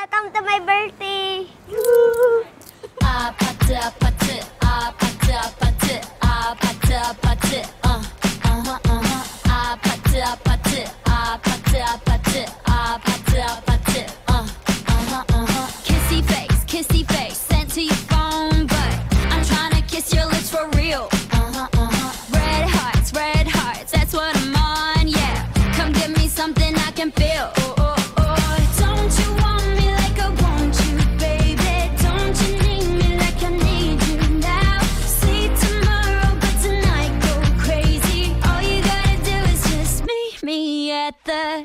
Welcome to my birthday! Kissy face, sent to your phone, but I'm trying to kiss your lips for real. Red hearts, that's what I'm on, yeah. Come give me something I can feel. Don't you want me like I want you, baby? Don't you need me like I need you now? See tomorrow, but tonight go crazy. All you gotta do is just meet me at the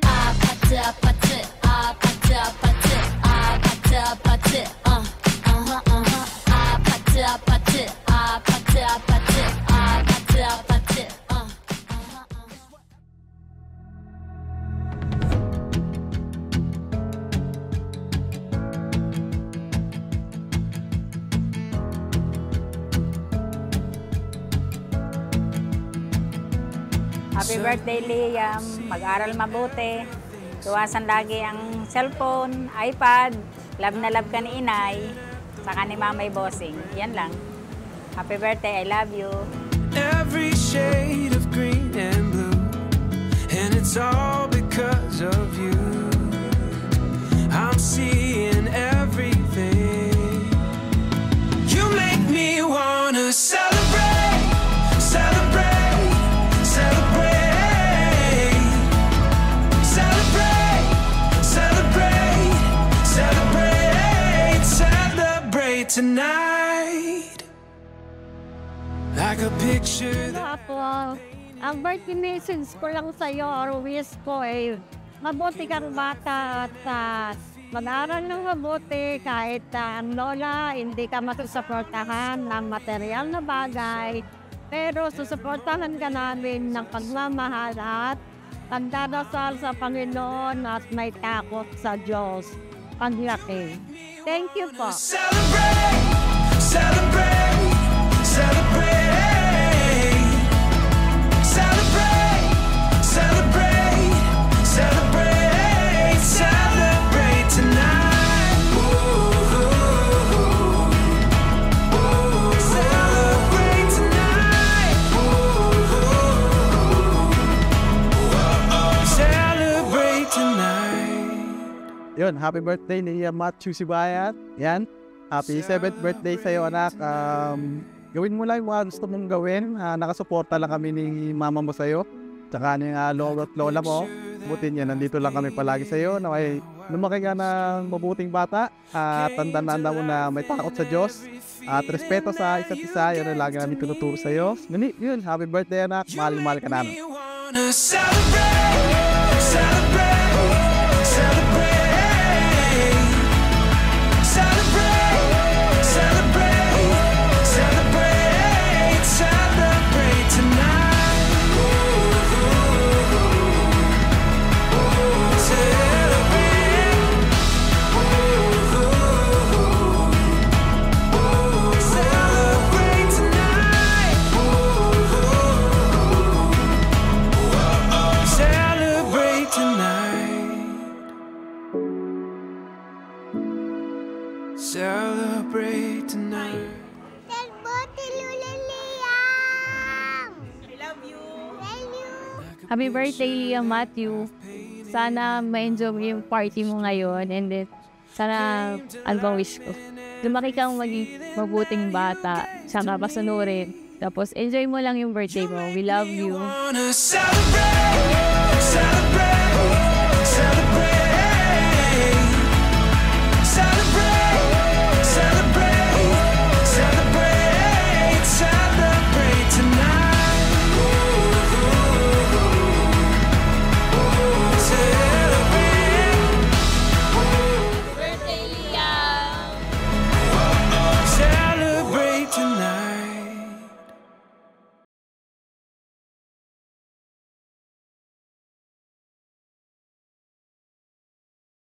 Happy birthday, Liam. Mag-aral mabuti. Iwasan lagi ang cellphone, iPad. Love na love ka ni Inay. Saka ni Mamay Bossing. Yan lang. Happy birthday, I love you. Every shade of green and blue, and it's all because of you. I'm seeing everything. You make me wanna celebrate, celebrate, celebrate, celebrate, celebrate, celebrate, celebrate tonight. Like a picture that Ang birthday message ko lang sa'yo or wish ko ay mabuti kang bata at mag-aral ng mabuti kahit ang lola hindi ka masusuportahan ng material na bagay. Pero susuportahan ka namin ng pagmamahal at pagdadasal sa Panginoon at may takot sa Diyos. Paglaki. Thank you po. celebrate, celebrate, celebrate, celebrate, celebrate, celebrate, celebrate tonight. Celebrate tonight. Celebrate tonight. Yun, happy birthday ni Matthew Sibayat. Yan. Happy 7th birthday sa'yo, anak. Gawin mo lang yung mga gusto mong gawin. Nakasuporta lang kami ni mama mo sa'yo. Tsaka ni lolo at lola mo. Buti niya, nandito lang kami palagi sa'yo. Naway, lumaki ka ng mabuting bata. At tanda-tanda mo na may takot sa Diyos. At respeto sa isa't isa. Yun ang lagi namin tinuturo sa'yo. Yun, happy birthday, anak. Mahal ka namin. You wanna celebrate, celebrate, celebrate, celebrate, celebrate, celebrate, celebrate tonight. Celebrate, celebrate tonight. Celebrate tonight. Celebrate tonight. Birthday, Lula Liam! I love you! Happy birthday, Liam Matthew. Sana ma-enjoy mo yung party mo ngayon and then sana ano bang wish ko. Lumaki kang maging mabuting bata, saka pasunurin. Tapos enjoy mo lang yung birthday mo. We love you. Wanna celebrate.